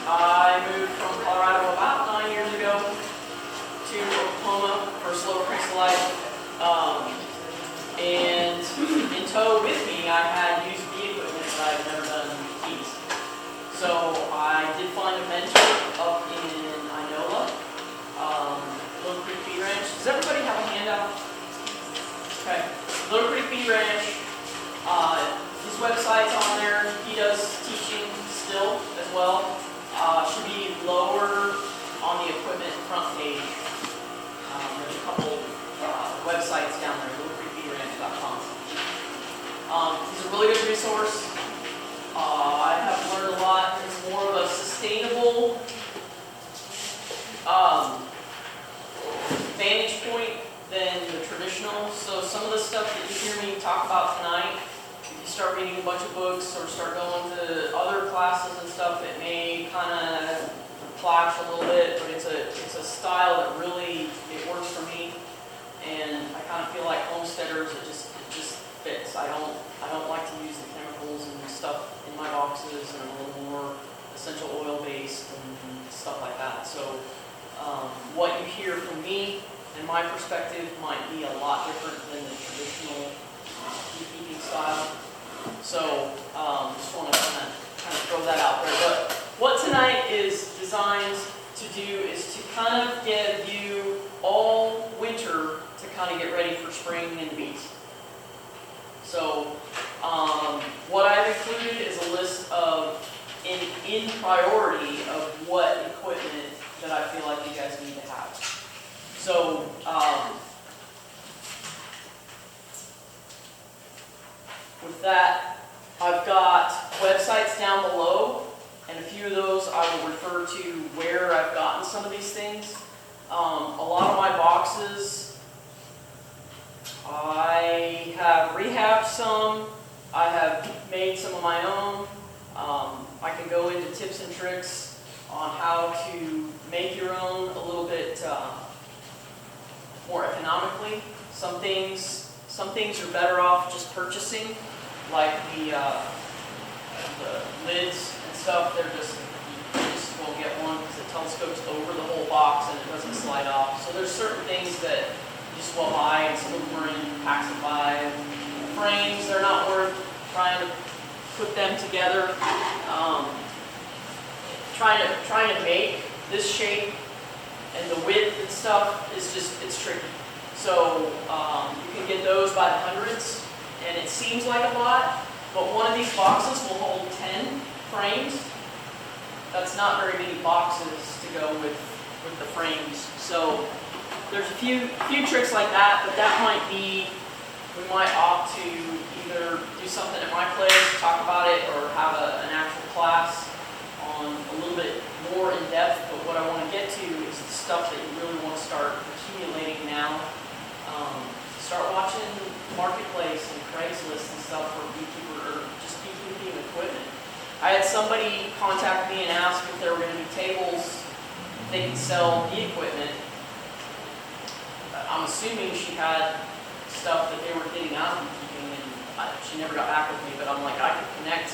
I moved from Colorado about 9 years ago to Oklahoma for slow increase of life. And in tow with me, I had used bee equipment that I had never done bees. So I did find a mentor up in Inola, Little Creek Bee Ranch. Does everybody have a handout? Okay, Little Creek Bee Ranch. His website's on there. He does teaching still as well. Should be lower on the equipment front page. There's a couple websites down there, littlecreekbeeranch.com. He's a really good resource. I have learned a lot. It's more of a sustainable vantage point than the traditional. So some of the stuff that you hear me talk about tonight, if you start reading a bunch of books or start going to other classes and stuff, it may kind of clash a little bit, but it's a style that really, it works for me. And I kind of feel like homesteaders, it just fits. I don't like to use the chemicals and stuff in my boxes, and I'm a little more essential oil based and stuff like that. So what you hear from me and my perspective might be a lot different than the traditional beekeeping style. So just want to kind of throw that out there. But what tonight is designed to do is to kind of give you all winter to kind of get ready for spring and bees. So what I've included is a list of, in priority, of what equipment that I feel like you guys need to have. So with that, I've got websites down below, and a few of those I will refer to where I've gotten some of these things. A lot of my boxes, I have rehabbed some, I have made some of my own. I can go into tips and tricks on how to make your own a little bit more economically. Some things are better off just purchasing, like the lids and stuff. You just go get one because it telescopes over the whole box and it doesn't slide off. So there's certain things that you just will buy, and some of them are in packs of 5. Frames, they're not worth trying to put them together. Trying to make this shape and the width and stuff is it's tricky. So you can get those by the hundreds, and it seems like a lot, but one of these boxes will hold 10 frames. That's not very many boxes to go with the frames. So there's a few tricks like that, but that might be, we might opt to either do something at my place, talk about it, or have an actual class on a little bit more in depth. But what I want to get to is the stuff that you really want to start accumulating now. Start watching Marketplace and Craigslist and stuff for beekeeper, or just beekeeping equipment. I had somebody contact me and ask if there were going to be tables they could sell bee equipment. I'm assuming she had stuff that they were getting out of beekeeping, and she never got back with me, but I'm like, I could connect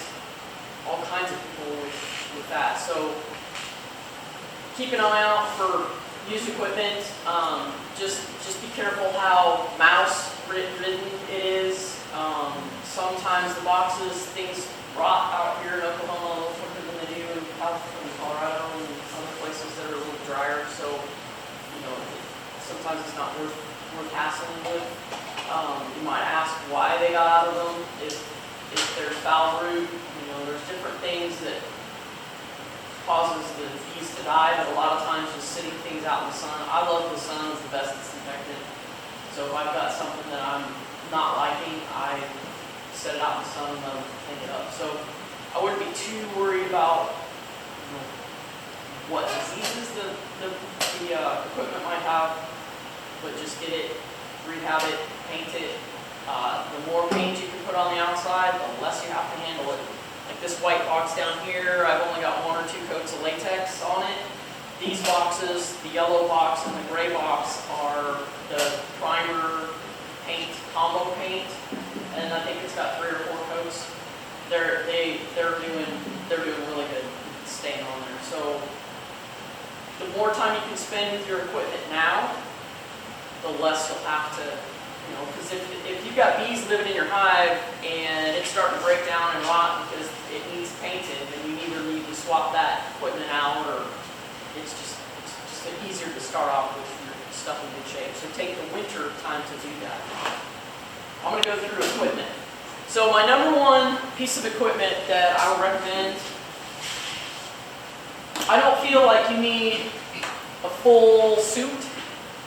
all kinds of people with that. So keep an eye out for used equipment. Just be careful how mouse ridden it is. Sometimes the boxes, things rot out here in Oklahoma a little quicker than they do in California, Colorado, and other places that are a little drier. So sometimes it's not worth hassling with. You might ask why they got out of them. If there's foul brood, there's different things that causes the bees to die, but a lot of times just sitting things out in the sun. I love the sun, it's the best disinfectant. So if I've got something that I'm not liking, I set it out in the sun and let them clean it up. So I wouldn't be too worried about what diseases the equipment might have, but just get it, rehab it, paint it. The more paint you can put on the outside, the less you have to handle it. Like this white box down here, I've only got 1 or 2 coats of latex on it. These boxes, the yellow box and the gray box, are the primer paint, combo paint, and I think it's got 3 or 4 coats. They're doing really good staying on there. So more time you can spend with your equipment now, the less you'll have to, because if you've got bees living in your hive and it's starting to break down and rot because it needs painted, then you either need to swap that equipment out, or it's just easier to start off with your stuff in good shape. So take the winter time to do that. I'm going to go through equipment. So my number one piece of equipment that I would recommend, I don't feel like you need a full suit,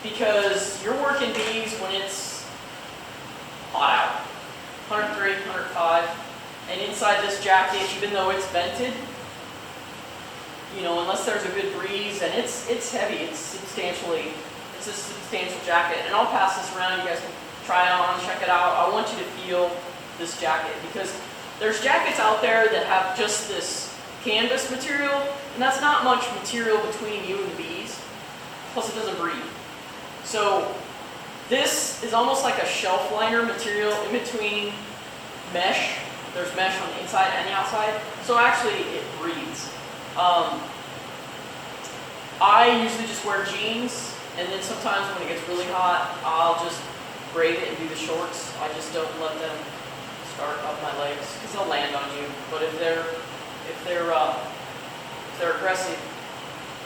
because you're working bees when it's hot out, 103, 105, and inside this jacket, even though it's vented, unless there's a good breeze, and it's heavy, it's a substantial jacket, and I'll pass this around, you guys can try it on, check it out. I want you to feel this jacket, because there's jackets out there that have just this canvas material, and that's not much material between you and the bees, plus it doesn't breathe. So this is almost like a shelf liner material in between mesh. There's mesh on the inside and the outside, so actually it breathes. I usually just wear jeans, and then sometimes when it gets really hot, I'll just braid it and do the shorts. I just don't let them start up my legs, because they'll land on you. But if they're aggressive,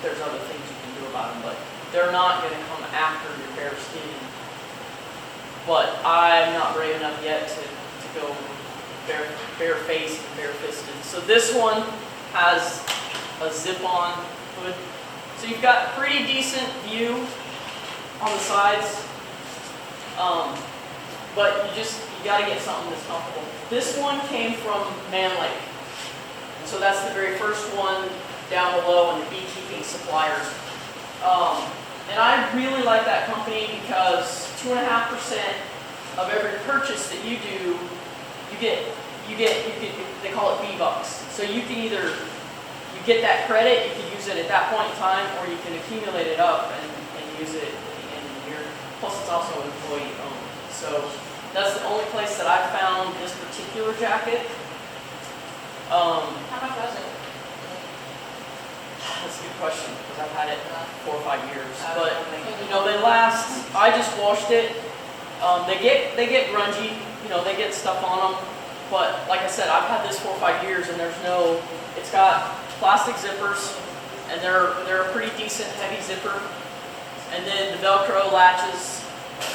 there's other things you can do about them. But they're not going to come after your bare skin. But I'm not brave enough yet to go bare face and bare fisted. So this one has a zip-on hood. So you've got pretty decent view on the sides. But you got to get something that's comfortable. This one came from Man Lake. And so that's the very first one down below in the beekeeping suppliers. And I really like that company because 2.5% of every purchase that you do, they call it bee bucks. So you can either, you get that credit, you can use it at that point in time, or you can accumulate it up and use it at the end of the year. Plus it's also employee owned. So that's the only place that I found this particular jacket. How much was it? That's a good question, because I've had it 4 or 5 years. But they last. I just washed it. They get grungy. They get stuff on them. But like I said, I've had this 4 or 5 years, and it's got plastic zippers, and they're a pretty decent heavy zipper. And then the Velcro latches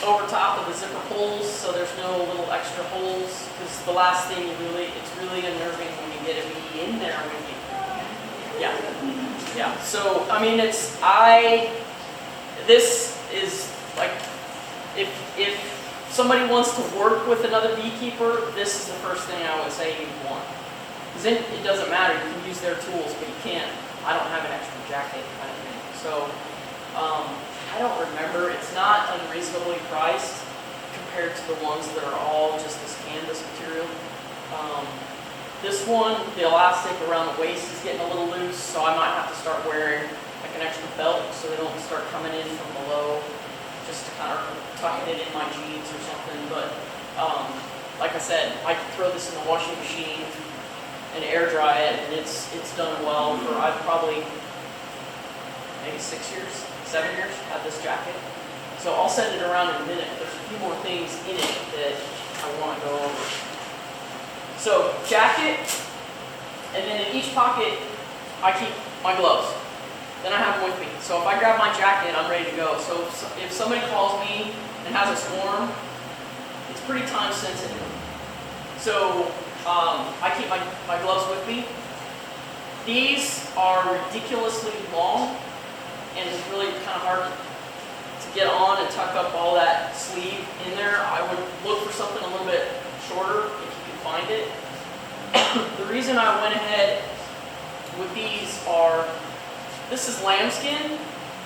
over top of the zipper pulls, so there's no little extra holes. Because the last thing it's really unnerving when you get a bee in there with you. Yeah. So I mean, this is like, if somebody wants to work with another beekeeper, this is the first thing I would say you want. Because then it doesn't matter, you can use their tools, but you can't. I don't have an extra jacket kind of thing. So I don't remember. It's not unreasonably priced compared to the ones that are all just this canvas material. This one, the elastic around the waist is getting a little loose, so I might have to start wearing like an extra belt so they don't start coming in from below, just to kind of tucking it in my jeans or something. But like I said, I can throw this in the washing machine and air dry it, and it's done well for, I've probably maybe 6 years, 7 years had this jacket. So I'll send it around in a minute. There's a few more things in it that I want to go over. So jacket, and then in each pocket I keep my gloves. Then I have them with me. So if I grab my jacket, I'm ready to go. So if somebody calls me and has a swarm, it's pretty time sensitive. So I keep my gloves with me. These are ridiculously long, and it's really kind of hard to get on and tuck up all that sleeve in there. I would look for something a little bit shorter if you can find it. The reason I went ahead with these are, this is lambskin,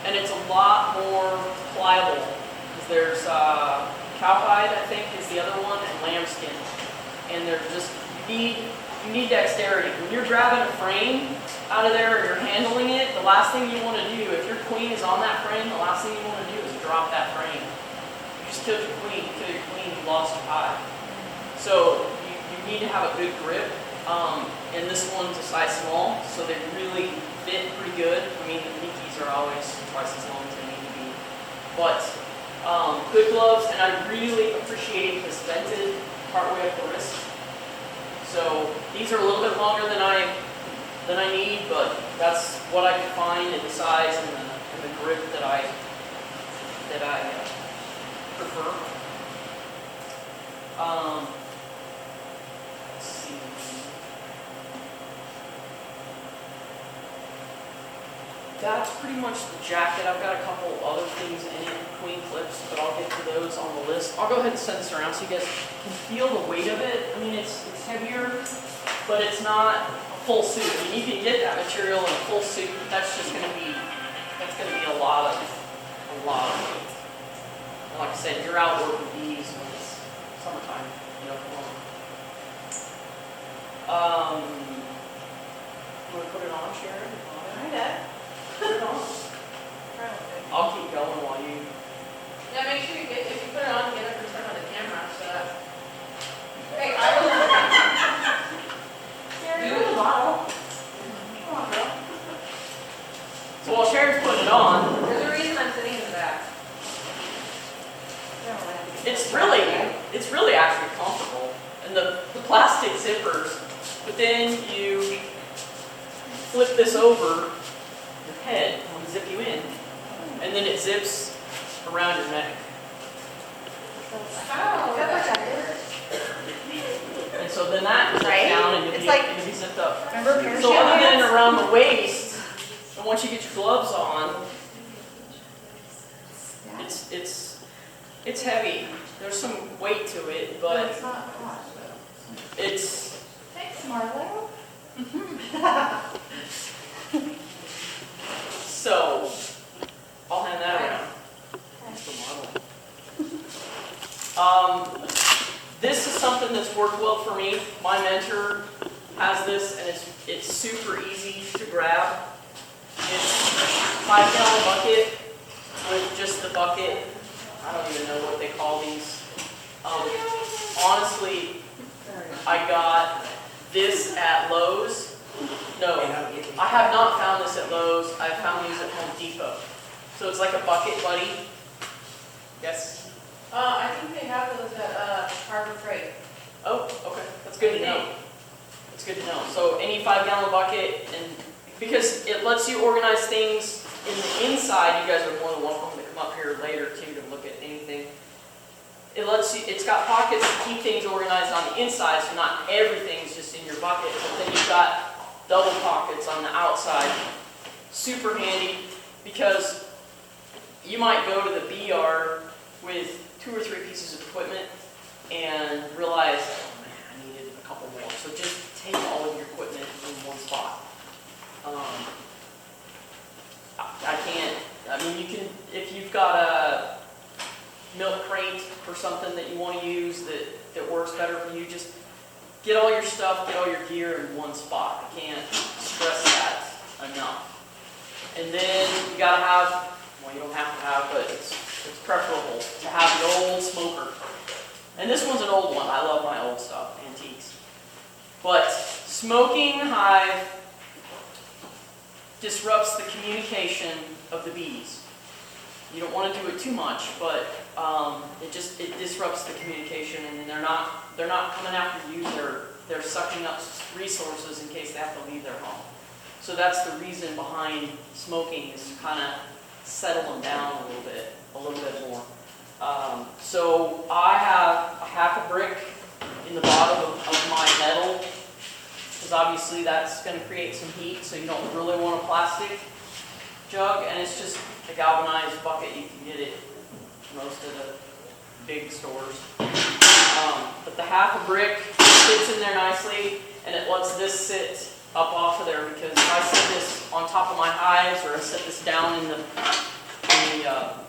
and it's a lot more pliable. Because there's cowhide, I think, is the other one, and lambskin. And they're just, you need dexterity. When you're grabbing a frame out of there and you're handling it, the last thing you want to do, if your queen is on that frame, the last thing you want to do is drop that frame. You just killed your queen, you lost your hive. So you need to have a good grip. And this one's a size small, so they really fit pretty good. I mean, the Mickey's are always but good gloves, and I really appreciate this vented partway up the wrist. So these are a little bit longer than I need, but that's what I can find in the size and the grip that I prefer. Let's see. That's pretty much the jacket. I've got a couple other things in it, queen clips, but I'll get to those on the list. I'll go ahead and send this around so you guys can feel the weight of it. I mean, it's heavier, but it's not a full suit. I mean, you can get that material in a full suit. That's just going to be a lot of weight. And like I said, you're out working bees when it's summertime. You want to put it on, Sharon? Hi, Dad. Put it on. I'll keep going while you. Yeah, make sure if you put it on, get up and turn on the camera so that. Hey, I will. Do the bottle. Come on, girl. So while Sharon's putting it on, There's a reason I'm sitting in the back. it's really actually comfortable. And the plastic zippers, but then you flip this over your head and zip you in, and then it zips around your neck. Oh, And so then that zips Right? down and It's it'll like- be zipped up. Remember parachute So other than pants? around the waist, and once you get your gloves on, it's heavy. There's some weight to it, but It's not hot. it's Thanks, Marlo. so. I'll hand that around. That's the model. This is something that's worked well for me. My mentor has this, and it's super easy to grab. It's a 5-gallon bucket with just the bucket. I don't even know what they call these. Honestly, I got this at Lowe's. No, I have not found this at Lowe's. I found these at Home Depot. So it's like a bucket buddy. Yes? I think they have those at Harbor Freight. Oh, okay. That's good to know. That's good to know. So any 5-gallon bucket, and because it lets you organize things in the inside, you guys are more than welcome to come up here later too to look at anything. It lets you, it's got pockets to keep things organized on the inside, so not everything's just in your bucket, but then you've got double pockets on the outside. Super handy, because you might go to the bee yard with 2 or 3 pieces of equipment and realize, oh man, I needed a couple more. So just take all of your equipment in one spot. I mean, you can, if you've got a milk crate or something that you want to use that works better for you, just get all your stuff, get all your gear in one spot. I can't stress that enough. And then you gotta have, well, you don't have to have, but it's preferable to have the old smoker. And this one's an old one. I love my old stuff, antiques. But smoking hive disrupts the communication of the bees. You don't want to do it too much, but it disrupts the communication, and they're not coming after you. They're sucking up resources in case they have to leave their home. So that's the reason behind smoking, is to kind of settle them down a little bit more. So I have a half a brick in the bottom of my metal, because obviously that's going to create some heat, so you don't really want a plastic jug, and it's just a galvanized bucket. You can get it most of the big stores. But the half a brick fits in there nicely, and it lets this sit up off of there, because if I set this on top of my hives, or I set this down in the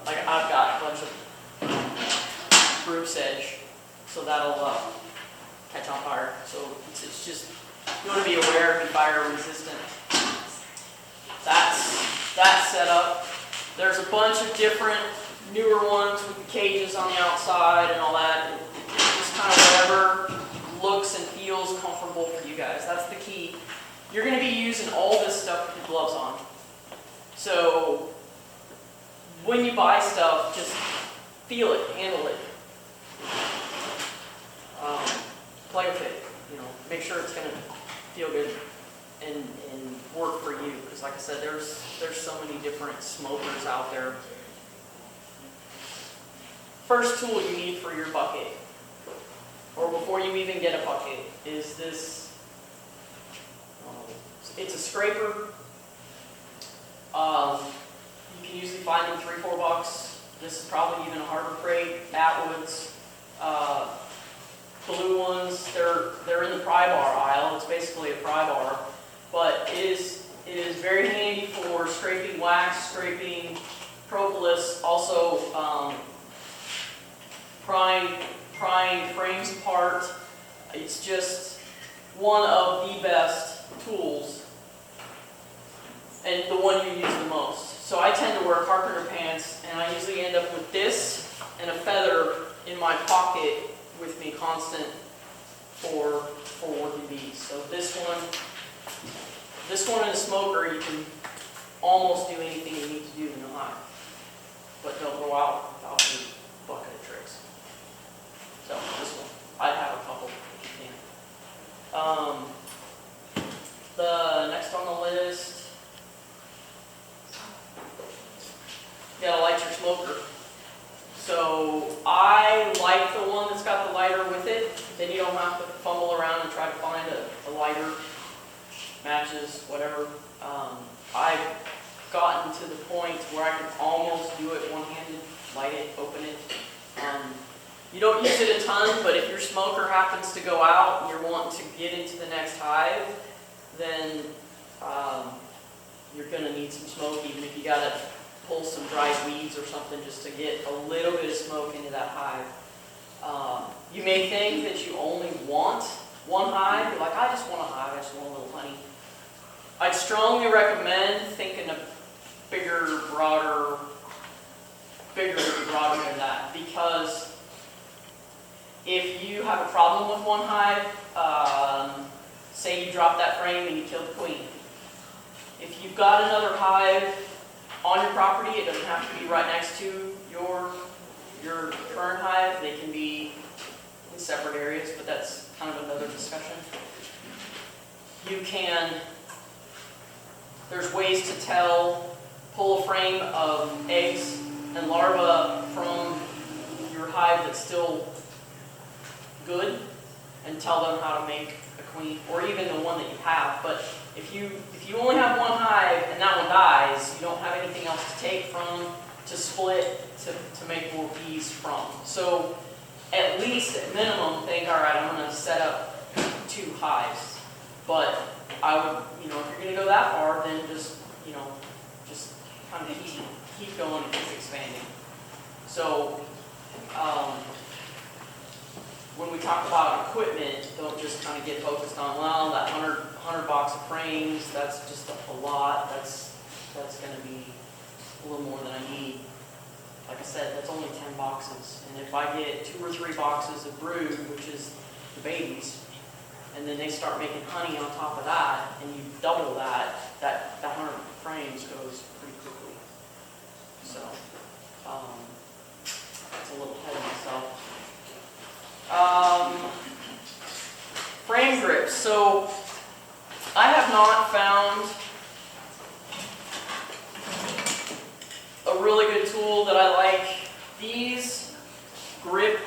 like I've got a bunch of spruce sedge, so that'll catch on fire. So it's just, you want to be aware, be fire resistant. That's set up. There's a bunch of different newer ones with the cages on the outside and all that. It's just kind of whatever looks and feels comfortable for you guys. That's the key. You're going to be using all this stuff with your gloves on. So when you you buy stuff, just feel it, handle it. Play with it, make sure it's gonna feel good and work for you. Because like I said, there's so many different smokers out there. First tool you need for your bucket, or before you even get a bucket, is this. It's a scraper. You can usually find them $3-4. This is probably even a Harbor Freight, Atwoods. Blue ones, they're in the pry bar aisle. It's basically a pry bar, but it is very handy for scraping wax, scraping propolis, also prying frames apart. It's just one of the best tools and the one you use the most. So I tend to wear carpenter pants, and I usually end up with this and a feather in my pocket with me constant for working bees. So this one in a smoker, you can almost do anything you need to do in the hive, but don't go out without your bucket of tricks. So this one, I'd have a couple if you can. The next on the list, you gotta light your smoker. So I like the one that's got the lighter with it. Then you don't have to fumble around and try to find a lighter, matches, whatever. I've gotten to the point where I can almost do it one-handed, light it, open it. You don't use it a ton, but if your smoker happens to go out and you're wanting to get into the next hive, then you're going to need some smoke, even if you got to pull some dried weeds or something just to get a little bit of smoke into that hive. You may think that you only want one hive. You're like, I just want a hive, I just want a little honey. I'd strongly recommend thinking of bigger, broader than that, because if you have a problem with one hive, say you drop that frame and you kill the queen. If you've got another hive on your property, it doesn't have to be right next to your current hive. They can be in separate areas, but that's kind of another discussion. There's ways to pull a frame of eggs and larvae from your hive that's still good and tell them how to make a queen, or even the one that you have. But if you only have one hive and that one dies, you don't have anything else to take from, to split, to make more bees from. So at least, at minimum, think, all right, I'm going to set up 2 hives. But I would, if you're going to go that far, then just kind of keep going and keep expanding. So when we talk about equipment, don't just kind of get focused on, well, that 100 box of frames, that's just a lot. That's going to be a little more than I need. Like I said, that's only 10 boxes. And if I get 2 or 3 boxes of brood, which is the babies, and then they start making honey on top of that, and you double that 100 frames goes pretty quickly. So, that's a little ahead of myself. Frame grips. So, I have not found a really good tool that I like. These grip.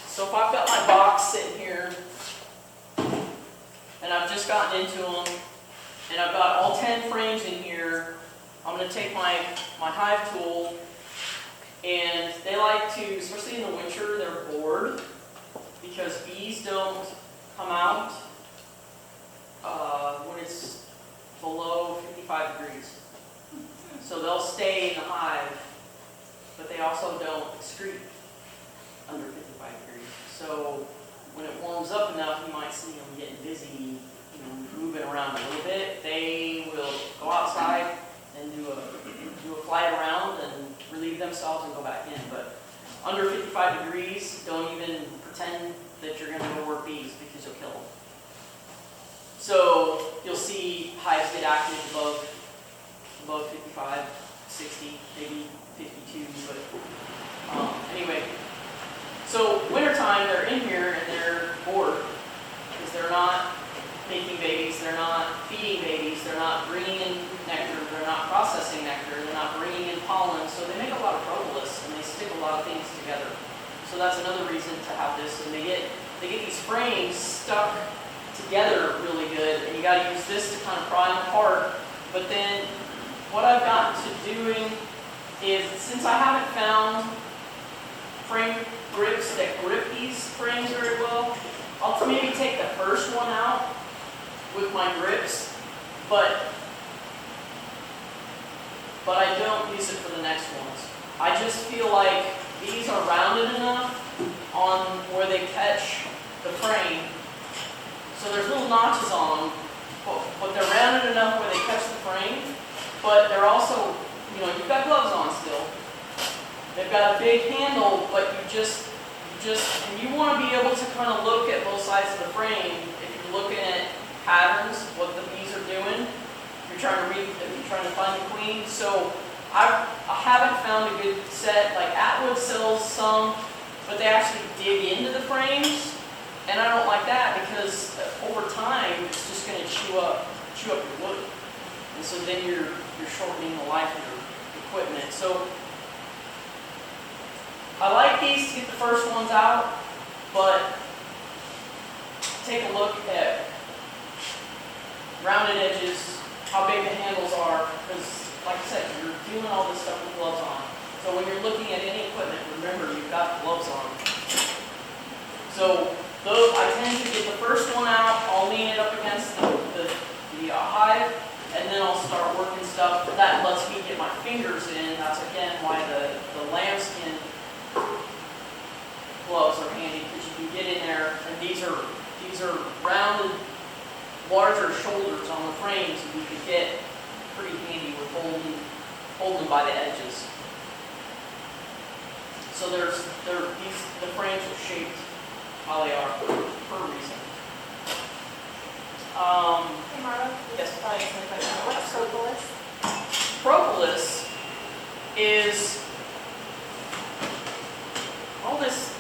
So if I've got my box sitting here, and I've just gotten into them, and I've got all 10 frames in here, I'm going to take my hive tool, and they like to, especially in the winter, they're bored, because bees don't come out when it's below 55 degrees. So they'll stay in the hive, but they also don't excrete under 55 degrees. So when it warms up enough, you might see them getting busy, moving around a little bit. They will go outside and do a flight around and relieve themselves and go back in. But under 55 degrees, don't even pretend that you're going to go work bees, because you'll kill them. So you'll see hives get active above 55. 60, maybe 52, but anyway. So wintertime, they're in here and they're bored because they're not making babies, they're not feeding babies, they're not bringing in nectar, they're not processing nectar, they're not bringing in pollen, so they make a lot of propolis and they stick a lot of things together. So that's another reason to have this, and they get these frames stuck together really good, and you got to use this to kind of pry them apart. But then what I've gotten to doing is, since I haven't found frame grips that grip these frames very well, I'll maybe take the first one out with my grips, but I don't use it for the next ones. I just feel like these are rounded enough on where they catch the frame. So there's little notches on them, but they're rounded enough where they catch the frame, but they're also, you've got gloves on still. They've got a big handle, but and you want to be able to kind of look at both sides of the frame if you're looking at patterns, what the bees are doing. If you're trying to find the queen. So I haven't found a good set. Like Atwood sells some, but they actually dig into the frames, and I don't like that because over time it's just going to chew up your wood, and so then you're shortening the life of your equipment. So I like these to get the first ones out, but take a look at rounded edges, how big the handles are, because like I said, you're doing all this stuff with gloves on. So when you're looking at any equipment, remember you've got gloves on. So those, I tend to get the first one out, I'll lean it up against the hive, and then I'll start working stuff. That lets me get my fingers in. That's again why the lambskin gloves are handy, because you can get in there, and these are rounded, larger shoulders on the frames, and you can get pretty handy with holding them by the edges. So the frames are shaped how they are for a reason. Hey Marla, Yes. What's propolis? Propolis is all this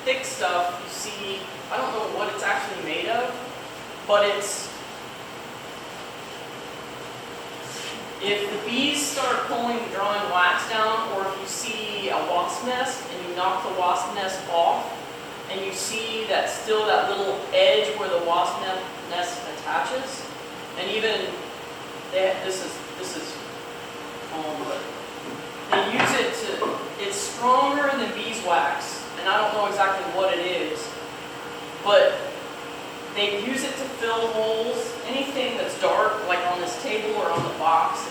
thick stuff you see. I don't know what it's actually made of, but if the bees start drawing wax down, or if you see a wasp nest and you knock the wasp nest off, and you see that little edge where the wasp nest attaches, and even this is but they use it it's stronger than beeswax, and I don't know exactly what it is, but they use it to fill holes. Anything that's dark, like on this table or on the box,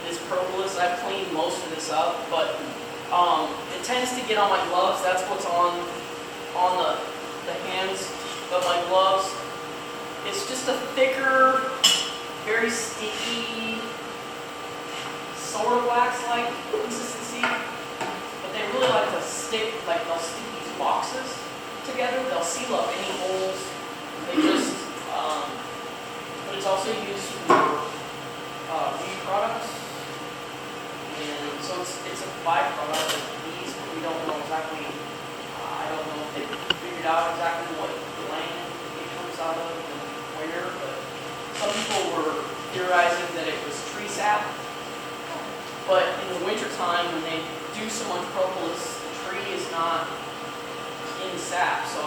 is propolis. I've cleaned most of this up, but it tends to get on my gloves. That's what's on the hands of my gloves. It's just a thicker, very sticky, sort of wax-like consistency, but they really like to stick, they'll stick these boxes together. They'll seal up any holes. They just, but it's also used for beauty products, and so it's a byproduct of bees, but we don't know exactly. I don't know if they figured out exactly what gland it comes out of and where, but some people were theorizing that it was tree sap. But in the wintertime, when they do so much propolis, the tree is not in sap, so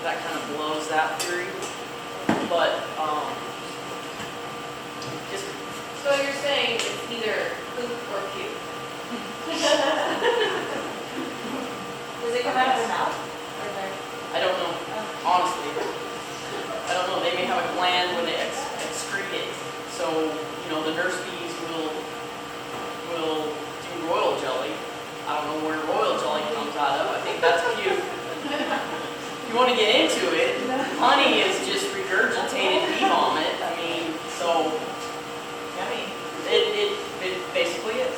that kind of blows that theory. But So you're saying it's either poop or puke? Does it come out of the mouth? I don't know, honestly. I don't know. They may have a gland when they excrete it. So the nurse bees will do royal jelly. I don't know where royal jelly comes out of. I think that's puke. If you want to get into it, honey is just regurgitated bee vomit. I mean, so it basically is.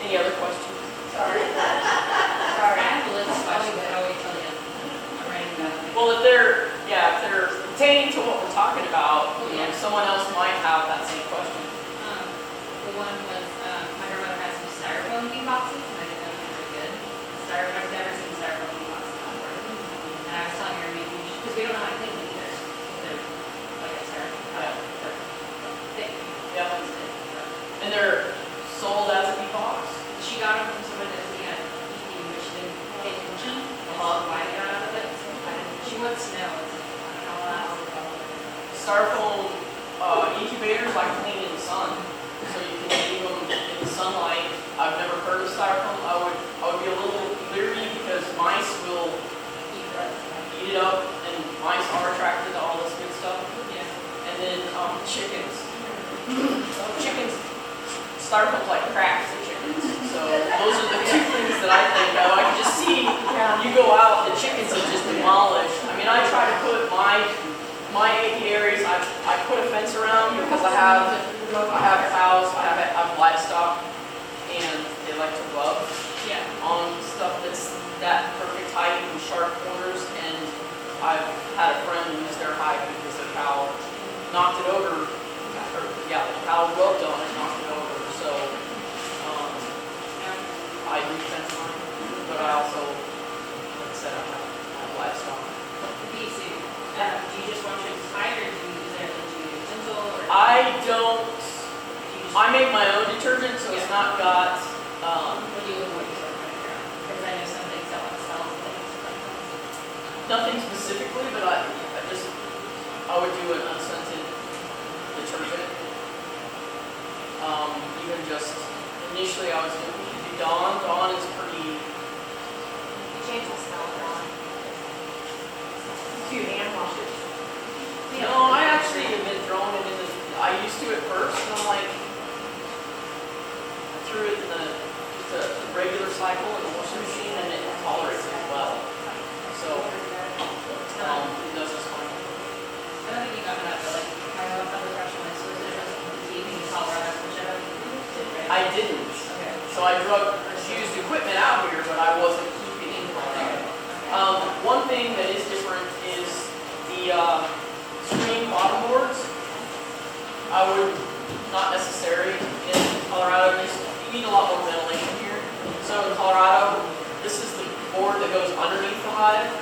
Any other questions? Sorry. I have a list of questions, but I'll wait till the end. I'm writing down. Well, if they're pertaining to what we're talking about, someone else might have that same question. one was, my grandmother has some styrofoam bee boxes, and I didn't know they were good. Styrofoam, I've never seen styrofoam bee boxes before. And I was telling her maybe we should, because we don't know how to clean them either. They're like a styrofoam. They're thick. Yeah. So, And they're sold as a bee box? she got them from someone that was being at Beekeeping, but she didn't pay attention. Why they got out of it. So she wants to know. I don't know how. Styrofoam incubators I clean in the sun, so you can leave them in the sunlight. I've never heard of styrofoam. I would be a little leery because mice will eat it up, and mice are attracted to all this good stuff. Yeah. And then chickens. Chickens, styrofoam's like cracks in chickens. So those are the two things that I think of. I can just see you go out, the chickens are just demolished. I mean, I try to put my apiaries, I put a fence around because I have cows, I have livestock, and they like to rub on stuff that's that perfect height and sharp corners. And I've had a friend lose their hive because their cow knocked it over. The cow rubbed on it, knocked it over. So I do fence mine, but I also, like I said, I have livestock. The bee suit. Do you just wash it tight, or do you use it into a utensil? Or I don't. do you just, I make my own detergent, so it's not got. what do you look what you start putting around? Because I know some things don't smell and things like that. Nothing specifically, but I would do an unscented detergent. Even just initially I was going to do Dawn. Dawn is pretty. Change the smell around. Two hand washes. No, I actually have been throwing it in the. I used to at first, and I'm like, I threw it in just a regular cycle in the washing machine, and it tolerates it well. So it does just fine. I don't think you got that, but like, I have other professionals who are just keeping in Colorado, which I don't did, right? I didn't. Okay. So I used equipment out here, but I wasn't keeping it in Colorado. One thing that is different is the screen bottom boards. I would not necessary in Colorado. You need a lot more ventilation here. So in Colorado, this is the board that goes underneath the hive.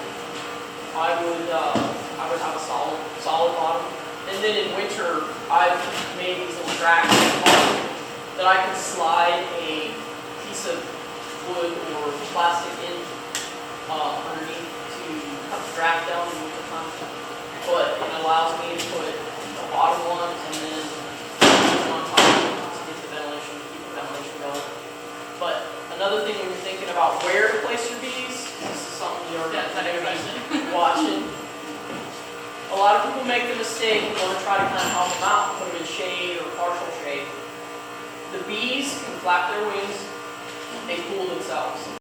I would have a solid bottom. And then in winter, I've made these little racks that I can slide a piece of wood or plastic in underneath to draft down in winter time. But it allows me to put the bottom one and then on top to get the ventilation, keep the ventilation going. But another thing when you're thinking about where to place your bees, this is something you're going to be watching. A lot of people make the mistake and want to try to kind of help them out, put them in shade or partial shade. The bees can flap their wings and cool themselves.